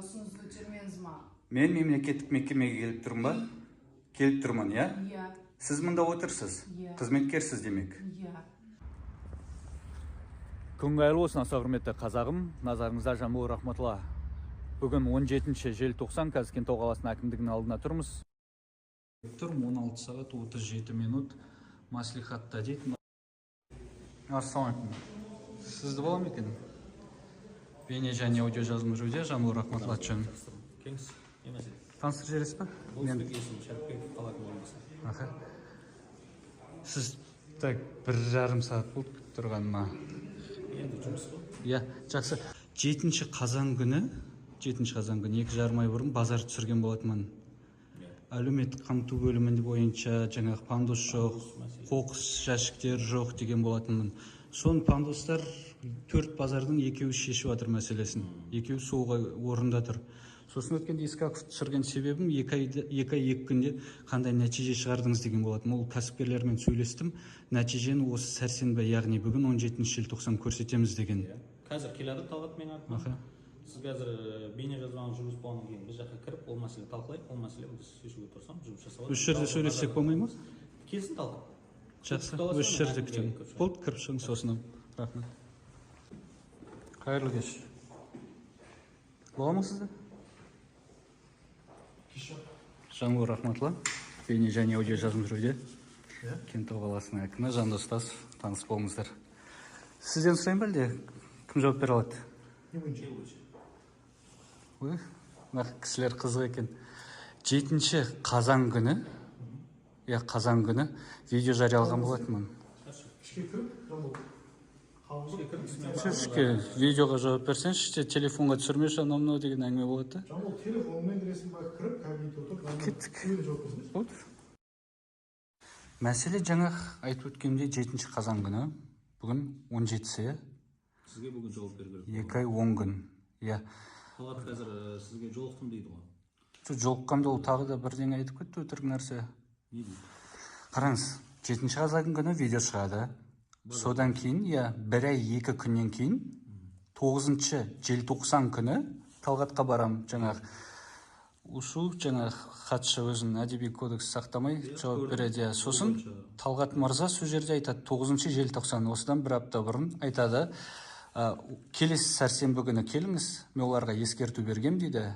ұсынысты жүрмеңіз ма? Мен мемлекеттік мекемеге келіп тұрмын ба? Келіп тұрмын, иә? Иә. Сіз мұнда отырсыз? Қызметкерсіз демек? Иә. Күн қайырлы болсын, аса құрметті қазағым, назарыңызда Жамбыл рахматулла. Бүгін 17 желтоқсан қазір Кентау қаласының әкімдігінің алдына тұрмыз. Тұрмын 16 сағат 37 минут маслихатта дейді. Ассалаумалейкум. Сізді бола ма екен? Бейне және аудио жазылым жүруде, Жамбыл рахматулла үшін. Таныстырып жібересіз ба? Мен Сіз так 1,5 сағат болды тұрғаныма. Енді жұмыс қой. Иә, жақсы. 7 қазан күні 2,5 ай бұрын базар түсірген болатынмын. Әлеуметтік қамту бөлімінде бойынша жаңағы пандус жоқ, қоқыс жәшіктер жоқ деген болатынмын. Сон пандустар 4 базардың екеуі шешіп жатыр мәселесін. Екеуі соға орында тұр. Сосын өткенде Искаков түсірген себебім 2 күнде қандай нәтиже шығардыңыз деген болатын. Ол кәсіпкерлермен сөйлестім. Нәтижені осы сәрсенбі, яғни бүгін 17 желтоқсан көрсетеміз деген. Қазір келеді Талғат мен артынан. Сіз қазір бейне жазбаңыз жұмыс болғаннан кейін біз жаққа кіріп, ол мәселені талқылайық. Ол мәселе біз шешуге тұрсам, жұмыс жасауға. Үш жерде сөйлессек болмай ма? Келсін Талғат. Жақсы. Үш жерде күтемін. Болды, кіріп шығыңыз сосын. Рахмет. Қайырлы кеш. Бола ма сізді? Жамбыл рахматулла. Бейне және аудио жазылым жүруде. Кентау қаласының әкімі Жандос Тасов, таныс болыңыздар. Сізден сұрайын ба әлде? Кім жауап бере алады? Ой, кісілер қызық екен. 7 қазан күні, видео жариялаған болатынмын. Ішке видеоға жауап берсеңізші, телефонға түсірмеші анау деген әңгіме болады. Жамбыл телефонмен кіресің ба, кіріп кабинетте отырып, кеттік. Мәселе жаңа айтып өткенде 7 қазан күні, бүгін 17-сі. Сізге бүгін жауап беру керек. 2 ай 10 күн. Иә. Талғат қазір сізге жолықтым дейді ғой. Жолыққанды ол тағы да бірдеңе айтып кетті, өтірік нәрсе. Не дейді? Қараңыз, 7 қазан күні видео шығады. Содан кейін, 1 ай 2 күннен кейін, 9 желтоқсан күні Талғатқа барам. Жаңағы хатшы өзінің әдеби кодекс сақтамай жауап береді. Сосын Талғат мырза сол жерде айтады, 9 желтоқсан, осыдан 1 апта бұрын айтады, келесі сәрсенбі күні келіңіз, мен оларға ескерту бергем дейді.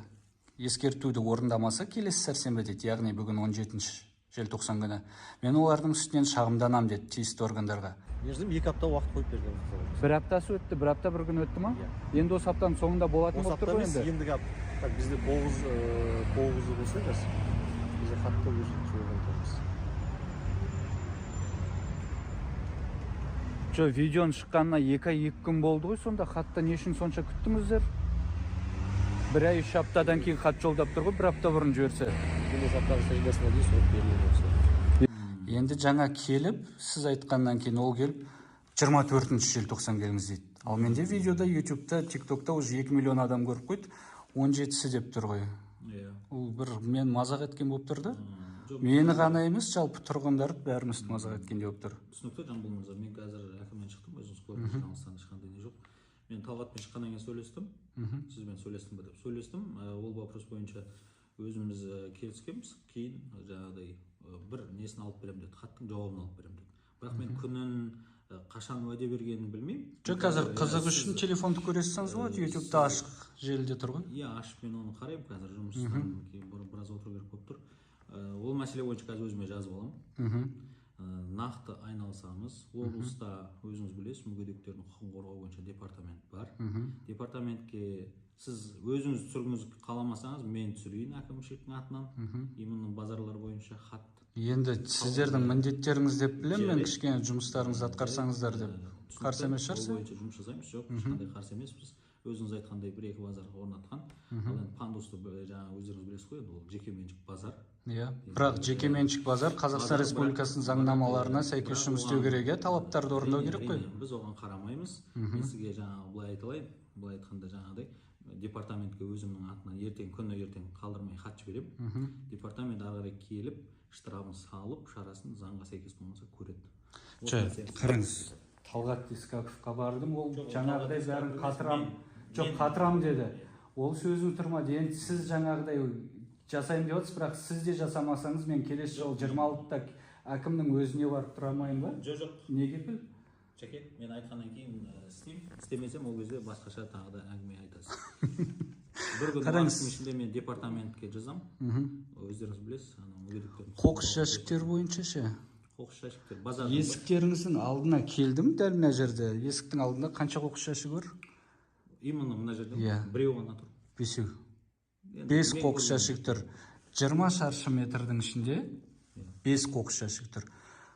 Ескертуді орындамаса келесі сәрсенбі дейді, яғни бүгін 17 желтоқсан күні. Мен олардың үстінен шағымданам деді тиісті органдарға. Мерзім 2 апта уақыт қойып берген. 1 аптасы өтті, 1 апта 1 күн өтті ма? Енді осы аптаның соңында болатын болып тұр ғой енді. Ендігі апта. Бізде 9-ы болса жас. Бізде хатты жіберген тұрмыз. Видеоның шыққанына 2 ай 2 күн болды ғой, сонда хатты не үшін сонша күттіңіздер? 1 ай 3 аптадан кейін хат жолдап тұр ғой, 1 апта бұрын жіберсе. Енді жаңа келіп, сіз айтқаннан кейін ол келіп, 24 желтоқсан келіңіз дейді. Ал менде видеода, ютубта, тиктокта уже 2 миллион адам көріп қойды, 17-сі деп тұр ғой. Ол бір мен мазақ еткен болып тұрды. Мені ғана емес, жалпы тұрғындарды бәріміз мазақ еткен деп тұр. Түсінікті, Жамбыл мырза, мен қазір әкімнен шықтым, өзіңіз көріп жаңалықтан ешқандай не жоқ. Мен Талғатпен шыққаннан кейін сөйлестім. Сізбен сөйлестім бе деп сөйлестім. Ол вопрос бойынша өзіміз келіскенбіз. Кейін жаңағыдай бір несін алып беремін деді, хаттың жауабын алып беремін деді. Бірақ мен күнін қашан уәде бергенін білмеймін. Жоқ, қазір қызық үшін телефонды көресіңіз болады, ютубта ашық желіде тұр ғой. Иә, ашып мен оны қараймын, қазір жұмыстан кейін біраз отыру керек болып тұр. Ол мәселе бойынша қазір өзіме жазып аламын. Нақты айналысамыз. Облыста өзіңіз білесіз, мүгедектердің құқығын қорғау бойынша департамент бар. Департаментке сіз өзіңіз түсіргіңіз қаламасаңыз, мен түсірейін әкімшіліктің атынан. Именно базарлар бойынша хат. Енді сіздердің міндеттеріңіз деп білемін, мен кішкене жұмыстарыңызды атқарсаңыздар деп. Қарсы емес шығарсыз? Ол бойынша жұмыс жасаймыз, жоқ, ешқандай қарсы емеспіз. Өзіңіз айтқандай 1-2 базар орнатқан. Ал енді пандусты жаңа өздеріңіз білесіз ғой, ол жекеменшік базар. Иә, бірақ жекеменшік базар Қазақстан Республикасының заңнамаларына сәйкес жұмыс істеу керек, талаптарды орындау керек қой. Біз оған қарамаймыз. Мен сізге жаңағы былай айтайын, былай айтқанда жаңағыдай департаментке өзімнің атынан ертең қалдырмай хат жіберемін. Департамент ары қарай келіп, штрафын салып, шарасын заңға сәйкес болмаса көреді. Қараңыз, Талғат Искаковқа бардым, ол жаңағыдай бәрін қатырам деді. Ол сөзім тұрмады. Енді сіз жаңағыдай жасайын деп отырсыз, бірақ сіз де жасамасаңыз мен келесі жолы 26-та әкімнің өзіне барып тұра алмаймын ба? Жоқ. Не кепіл? Жаке, мен айтқаннан кейін істеймін. Істемесем ол кезде басқаша тағы да әңгіме айтасыз. Бір күн уақыттың ішінде мен департаментке жазам. Өздеріңіз білесіз, мүгедектердің Қоқыс жәшіктер бойынша ше? Қоқыс жәшіктер базардың Есіктеріңіздің алдына келдім дәл мына жерде. Есіктің алдында қанша қоқыс жәшігі бар? именно мына жерде Иә. біреу ғана тұр. Бесеу. 5 қоқыс жәшік тұр. 20 шаршы метрдің ішінде 5 қоқыс жәшік тұр.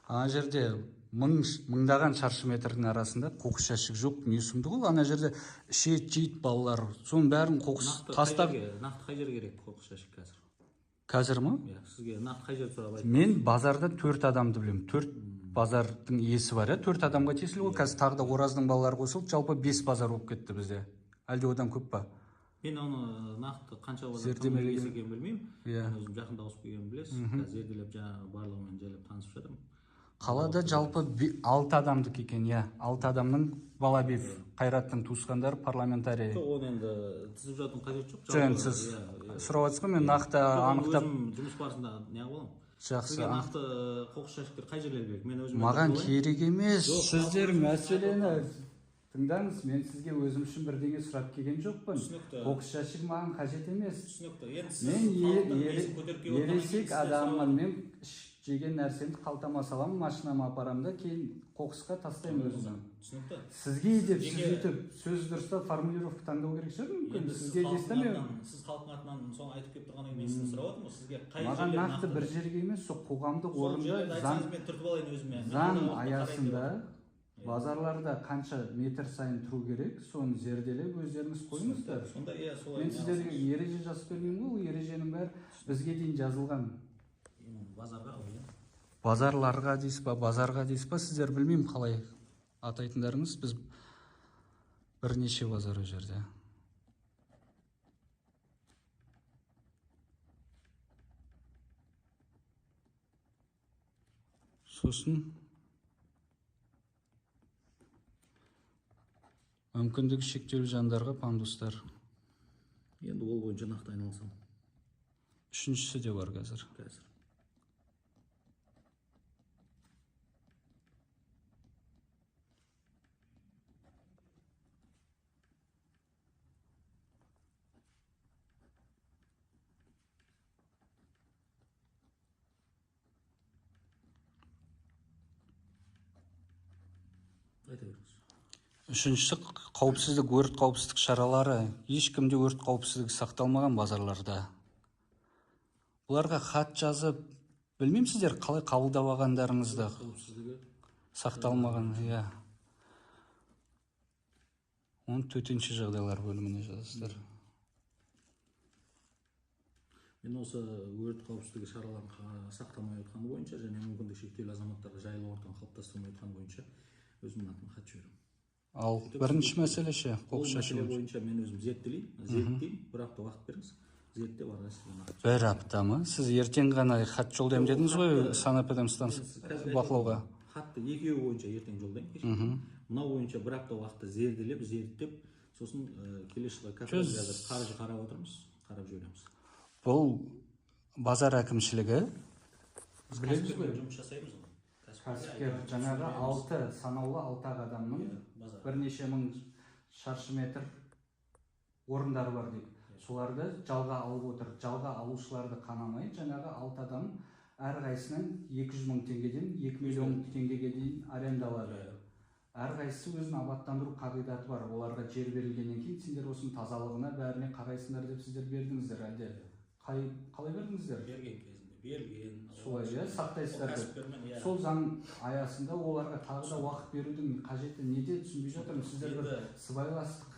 Ана жерде мыңдаған шаршы метрдің арасында қоқыс жәшік жоқ. Не сұмдық ол? Ана жерде ішет жейді балалар. Соның бәрін қоқыс тастап. Нақты қай жерге керек қоқыс жәшік қазір? Қазір ма? Иә, сізге нақты қай жерді сұрап айтып. Мен базарда 4 адамды білемін. 4 базардың иесі бар, 4 адамға тиесілі ғой. Қазір тағы да Ораздың балалары қосылып, жалпы 5 базар болып кетті бізде. Әлде одан көп па? Мен оны нақты қанша базар Зерделеген екенін білмеймін. Иә. Мен өзім жақында ауысып келгенін білесіз. Қазір зерделеп жаңағы барлығымен жайлап танысып жатырмын. Қалада жалпы 6 адамдық екен, иә. 6 адамның Балабиев Қайраттың туысқандары парламентарий. Жоқ, оны енді тізіп жатудың қажеті жоқ. Жоқ, сіз сұрап жатсыз ғой, мен нақты анықтап. Өзім жұмыс барысында неғып аламын. Жақсы. Сізге нақты қоқыс жәшіктер қай жерлер керек? Мен өзім Маған керек емес. Сіздер мәселені тыңдаңыз, мен сізге өзім үшін бірдеңе сұрап келген жоқпын. Қоқыс жәшігі маған қажет емес. Мен ересек адаммын, мен жеген нәрсені қалтама саламын, машинама апарамын да кейін қоқысқа тастаймын өзімнің. Түсінікті. Сізге деп сіз өйтіп сөз дұрыстап формулировка таңдау керек шығар мүмкін. Сізге естемеу. Сіз халықтың атынан соны айтып келіп тұрғаннан кейін мен сізден сұрап отырмын. Сізге қай маған нақты бір жерге емес, сол қоғамдық орында заң аясында базарларда қанша метр сайын тұру керек, соны зерделеп өздеріңіз қойыңыздар. Сонда иә, солай. Мен сіздерге ереже жазып бермеймін ғой, ол ереженің бәрі бізге дейін жазылған. Базарға ғой. Базарларға дейсіз ба, базарға дейсіз ба, сіздер білмеймін қалай атайтындарыңыз. Біз бірнеше базар о жерде. Сосын мүмкіндігі шектеулі жандарға пандустар. Енді ол бойынша нақты айналысам. Үшіншісі де бар қазір. Үшіншісі қауіпсіздік, өрт қауіпсіздік шаралары. Ешкімде өрт қауіпсіздігі сақталмаған базарларда. Бұларға хат жазып, білмеймін сіздер қалай қабылдап алғандарыңызды. Сақталмаған, иә. 14-ші жағдайлар бөліміне жазасыздар. Мен осы өрт қауіпсіздігі шараларын сақтамай отқаны бойынша және мүмкіндігі шектеулі азаматтарға жайлы ортаны қалыптастырмай отқаны бойынша өзімнің атымнан хат жіберемін. Ал бірінші мәселе ше, ол мәселе бойынша мен өзім зерттеймін, бір апта уақыт беріңіз, зерттеп ары қарай. Бір апта ма? Сіз ертең ғана хат жолдаймын дедіңіз ғой, санэпидемстанс бақылауға. Хатты екеуі бойынша ертең жолдаймын. Мынау бойынша бір апта уақытты зерделеп, зерттеп, сосын келесі жылға қаржы қарап отырмыз, қарап жібереміз. Бұл базар әкімшілігі білеміз ғой, жұмыс жасаймыз. Кәсіпкер жаңағы санаулы 6 адамның бірнеше мың шаршы метр орындары бар дейді. Соларды жалға алып отыр. Жалға алушыларды қанамай, жаңағы 6 адам әрқайсынан 200 мың теңгеден 2 миллион теңгеге дейін арендалады. Әрқайсысы өзінің абаттандыру қағидаты бар. Оларға жер берілгеннен кейін сендер осының тазалығына бәріне қарайсыңдар деп сіздер бердіңіздер әлде? Қалай бердіңіздер? Берген. Солай сақтайсыздар. Сол заң аясында оларға тағы да уақыт берудің қажеті неде түсінбей жатырмын. Сіздер бір сыбайластық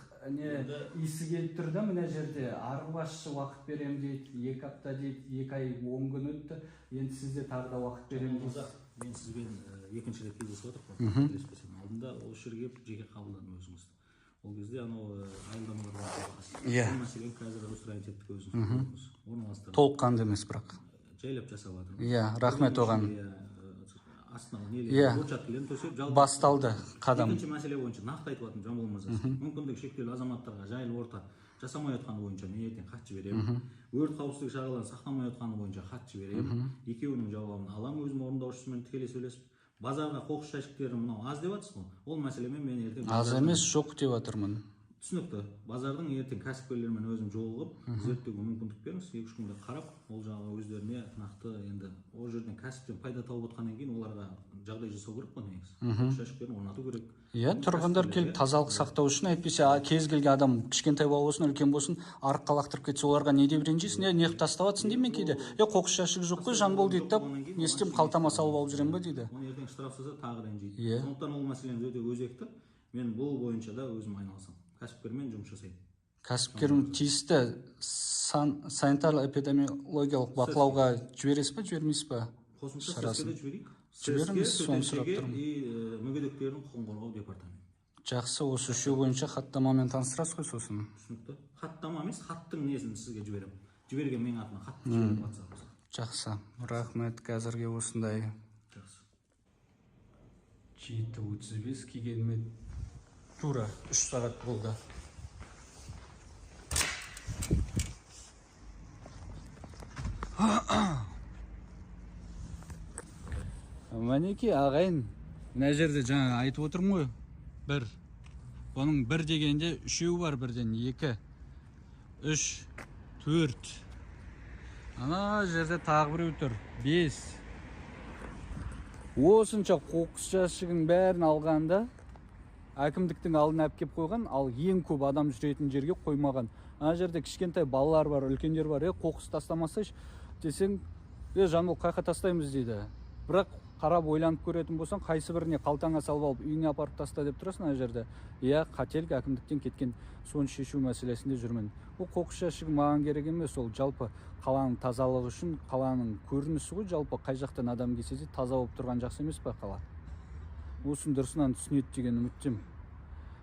иісі келіп тұр да мына жерде. Арғы басшы уақыт берем дейді, 2 апта дейді, 2 ай 10 күн өтті. Енді сізде тағы да уақыт берем дейді. Мен сізбен екінші рет кездесіп отырмын. Келіспесем алдында осы жерге жеке қабылдадым өзіңізді. Ол кезде анау аялдамалар бар. Иә. Мәселен қазір Русрайнтеттік өзіңіз орналастырдыңыз. Толыққанды емес бірақ. Жайлап жасап жатыр. Иә, рахмет оған. Басталды қадам. Екінші мәселе бойынша нақты айтып жатырмын, жан болмаса. Мүмкіндігі шектеулі азаматтарға жайлы орта жасамай атканы боюнча мен эртең кат жиберем. Өрт кауіпсіздігі шараларын сактамай атканы боюнча кат жиберем. Экөөнүн жабабын алам, өзүм орундоочусу менен тикелей сөйлөшүп. Базарга кокус жашыктары мына аз деп атсыз го. Ол маселемен мен эртең Аз эмес, жок деп атырмын. түсінікті. Базардың ертең кәсіпкерлермен өзім жолығып, зерттеуге мүмкіндік беріңіз. 2-3 күнде қарап, ол жағы өздеріне нақты енді ол жерден кәсіптен пайда тауып отқаннан кейін оларға жағдай жасау керек қой негізі. Шашықпен орнату керек. Иә, тұрғындар келіп тазалық сақтау үшін, әйтпесе кез келген адам кішкентай бала болсын, үлкен болсын, арыққа лақтырып кетсе, оларға не деп ренжисің? Неғып тастап жатсың деймін кейде. Қоқыс жәшігі жоқ қой, жан бол дейді да, не істеймін, қалтама салып алып жүрем ба дейді. Оны ертең штрафсаса тағы ренжиді. Сондықтан ол мәселені өте өзекті. Мен бұл бойынша да өзім айналысам. Кәсіпкермен жұмыс жасайды. Кәсіпкерім тиісті санитар-эпидемиологиялық бақылауға жібересіз ба, жібермейсіз ба? Қосымша сәскеде жіберейік. Жіберіңіз, соны сұрап тұрмын. Мүгедектердің құқығын қорғау департаменті. Жақсы, осы үшеу бойынша хаттамамен таныстырасыз ғой сосын. Түсінікті. Хаттама емес, хаттың несін сізге жіберемін. Жіберген менің атыма хатты жіберіп WhatsApp-ға. Жақсы, рахмет, қазірге осындай. Жақсы. 7:35 келгеніме тура 3 сағат болды. Мәнеке ағайын, мына жерде жаңа айтып отырмын ғой, бір. Оның бір дегенде үшеу бар, бірден 2, 3, 4. Ана жерде тағы біреу тұр, 5. Осынша қоқыс жәшігін бәрін алғанда әкімдіктің алдына әпкеп қойған, ал ең көп адам жүретін жерге қоймаған. Ана жерде кішкентай балалар бар, үлкендер бар. Қоқыс тастамасайш десең, жанбол қайқа тастаймыз дейді. Бірақ қарап ойланып көретін болсаң, қайсы біріне қалтаңа салып алып, үйіңе апарып таста деп тұрасың ана жерде. Қателік әкімдіктен кеткен, соны шешу мәселесінде жүрмін. Бұл қоқыс жәшігі маған керек емес, ол жалпы қаланың тазалығы үшін, қаланың көрінісі ғой, жалпы қай жақтан адам келсе де таза болып тұрған жақсы емес пе қала? Осыны дұрысынан түсінеді деген үміттемін.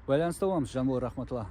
Байланыста боламыз, Жанбол Рахматулла.